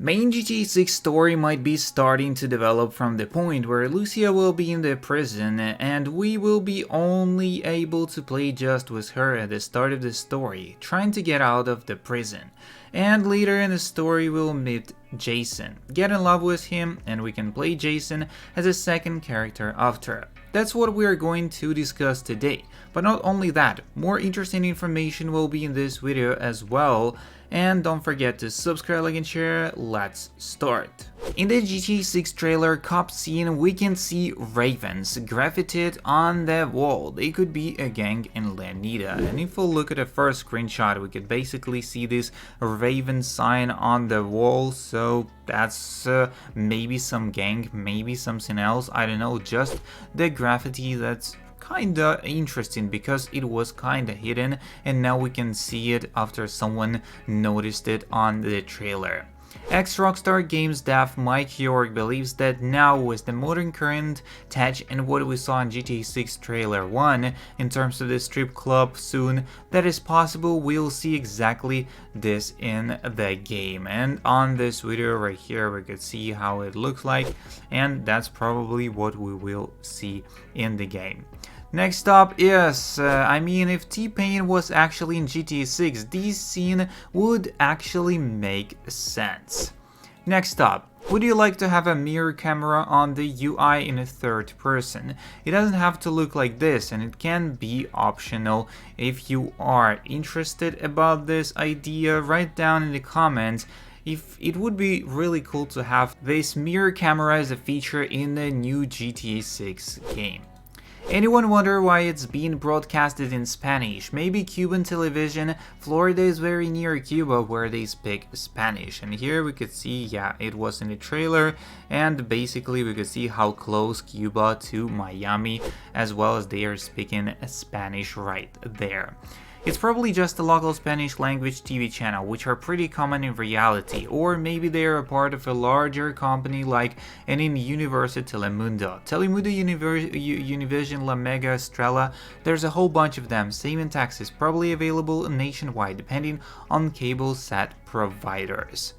Main GTA 6 story might be starting to develop from the point where Lucia will be in the prison and we will be only able to play just with her at the start of the story, trying to get out of the prison. And later in the story we'll meet Jason, get in love with him, and we can play Jason as a second character after. That's what we are going to discuss today. But not only that, more interesting information will be in this video as well. And don't forget to subscribe, like and share. Let's start. In the GTA 6 trailer cop scene, we can see ravens graffitied on the wall. They could be a gang in Lanita. And if we look at the first screenshot, we could basically see this raven sign on the wall. So that's maybe some gang, maybe something else. I don't know, just the graffiti that's kinda interesting because it was kinda hidden and now we can see it after someone noticed it on the trailer. Ex-Rockstar Games dev Mike York believes that now with the modern current tech and what we saw in GTA 6 trailer 1 in terms of the strip club soon, that is possible we'll see exactly this in the game. And on this video right here we could see how it looks like, and that's probably what we will see in the game. Next up is, if T-Pain was actually in GTA 6, this scene would actually make sense. Next up, would you like to have a mirror camera on the UI in a third person? It doesn't have to look like this, and it can be optional. If you are interested about this idea, write down in the comments if it would be really cool to have this mirror camera as a feature in the new GTA 6 game. Anyone wonder why it's being broadcasted in Spanish? Maybe Cuban television. Florida is very near Cuba where they speak Spanish. And here we could see, yeah, it was in the trailer, and basically we could see how close Cuba to Miami, as well as they are speaking Spanish right there. It's probably just a local Spanish language TV channel, which are pretty common in reality, or maybe they are a part of a larger company like in Universal Telemundo, Univision, La Mega, Estrella. There's a whole bunch of them, same in Texas, probably available nationwide depending on cable set providers.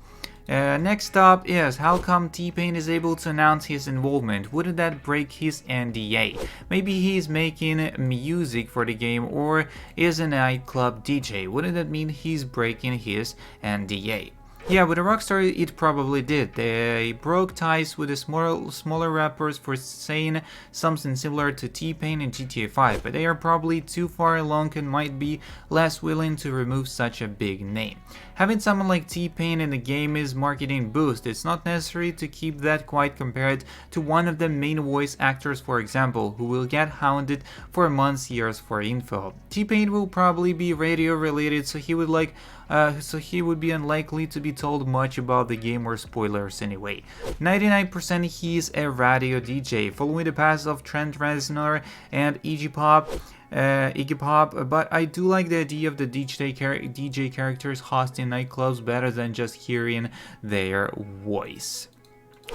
Next up is, how come T-Pain is able to announce his involvement? Wouldn't that break his NDA? Maybe he's making music for the game or is a nightclub DJ. Wouldn't that mean he's breaking his NDA? Yeah, with a Rockstar it probably did. They broke ties with the smaller rappers for saying something similar to T-Pain in GTA 5, but they are probably too far along and might be less willing to remove such a big name. Having someone like T-Pain in the game is marketing boost. It's not necessary to keep that quiet compared to one of the main voice actors, for example, who will get hounded for months, years for info. T-Pain will probably be radio related, so he would be unlikely to be told much about the game or spoilers anyway. 99% he's a radio DJ, following the paths of Trent Reznor and Iggy Pop, but I do like the idea of the DJ characters hosting nightclubs better than just hearing their voice.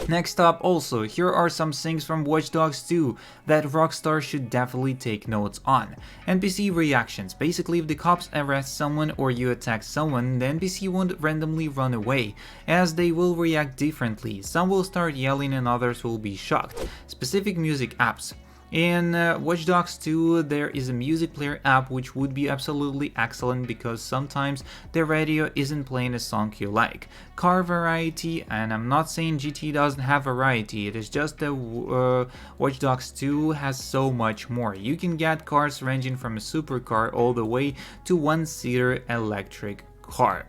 Next up, also, here are some things from Watch Dogs 2 that Rockstar should definitely take notes on. NPC reactions. Basically, if the cops arrest someone or you attack someone, the NPC won't randomly run away, as they will react differently. Some will start yelling and others will be shocked. Specific music apps. In Watch Dogs 2, there is a music player app which would be absolutely excellent because sometimes the radio isn't playing a song you like. Car variety, and I'm not saying GT doesn't have variety, it is just that Watch Dogs 2 has so much more. You can get cars ranging from a supercar all the way to one-seater electric car.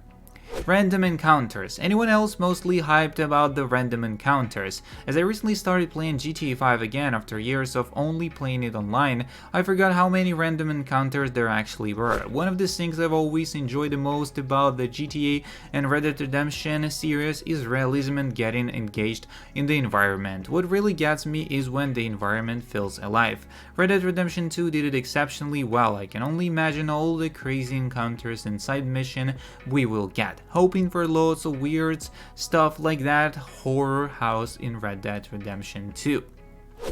Random encounters. Anyone else mostly hyped about the random encounters? As I recently started playing GTA 5 again after years of only playing it online, I forgot how many random encounters there actually were. One of the things I've always enjoyed the most about the GTA and Red Dead Redemption series is realism and getting engaged in the environment. What really gets me is when the environment feels alive. Red Dead Redemption 2 did it exceptionally well. I can only imagine all the crazy encounters and side mission we will get. Hoping for loads of weird stuff like that horror house in Red Dead Redemption 2.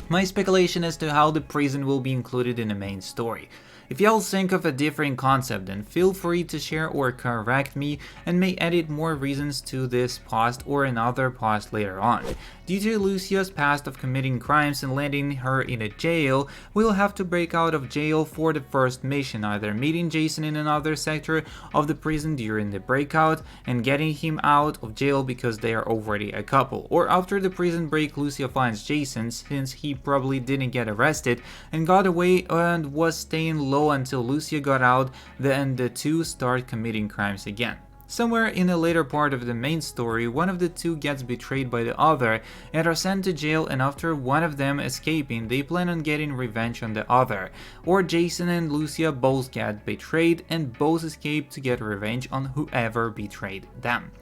My speculation as to how the prison will be included in the main story. If y'all think of a different concept, then feel free to share or correct me, and may edit more reasons to this post or another post later on. Due to Lucia's past of committing crimes and landing her in a jail, we'll have to break out of jail for the first mission, either meeting Jason in another sector of the prison during the breakout and getting him out of jail because they are already a couple, or after the prison break Lucia finds Jason, since he probably didn't get arrested and got away and was staying low until Lucia got out, then the two start committing crimes again. Somewhere in the later part of the main story, one of the two gets betrayed by the other and are sent to jail, and after one of them escaping, they plan on getting revenge on the other. Or Jason and Lucia both get betrayed and both escape to get revenge on whoever betrayed them.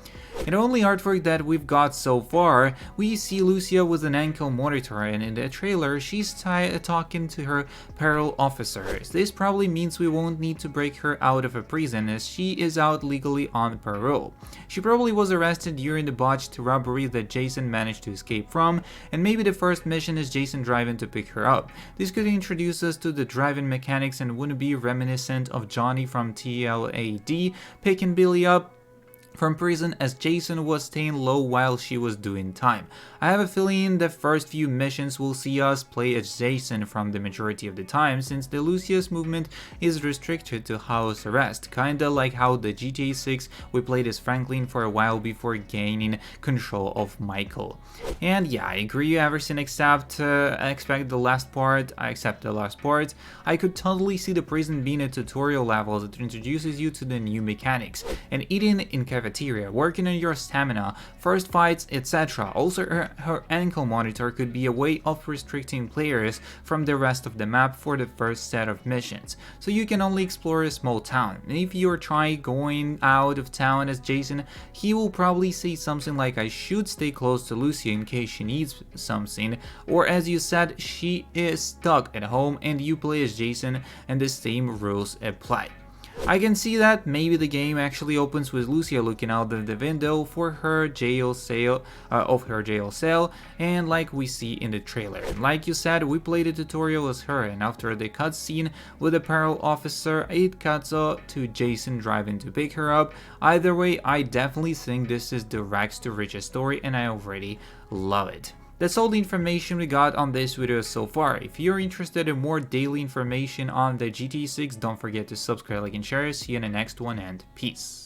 In the only artwork that we've got so far, we see Lucia with an ankle monitor, and in the trailer she's talking to her parole officers. This probably means we won't need to break her out of a prison, as she is out legally on parole. She probably was arrested during the botched robbery that Jason managed to escape from, and maybe the first mission is Jason driving to pick her up. This could introduce us to the driving mechanics and wouldn't be reminiscent of Johnny from TLAD picking Billy up from prison, as Jason was staying low while she was doing time. I have a feeling the first few missions will see us play as Jason from the majority of the time, since the Lucia's movement is restricted to house arrest, kinda like how the GTA 6 we played as Franklin for a while before gaining control of Michael. And yeah, I agree, everything except the last part. I could totally see the prison being a tutorial level that introduces you to the new mechanics, and eating in cafeteria, working on your stamina, first fights, etc. Also, her ankle monitor could be a way of restricting players from the rest of the map for the first set of missions, so you can only explore a small town. And if you're trying going out of town as Jason, he will probably say something like, I should stay close to Lucia in case she needs something, or as you said, she is stuck at home and you play as Jason and the same rules apply. I can see that maybe the game actually opens with Lucia looking out of the window for her jail cell, and like we see in the trailer. And like you said, we played a tutorial as her, and after the cutscene with the parole officer, it cuts to Jason driving to pick her up. Either way, I definitely think this is the rags to riches story, and I already love it. That's all the information we got on this video so far. If you're interested in more daily information on the GTA 6, don't forget to subscribe, like, and share. See you in the next one, and peace.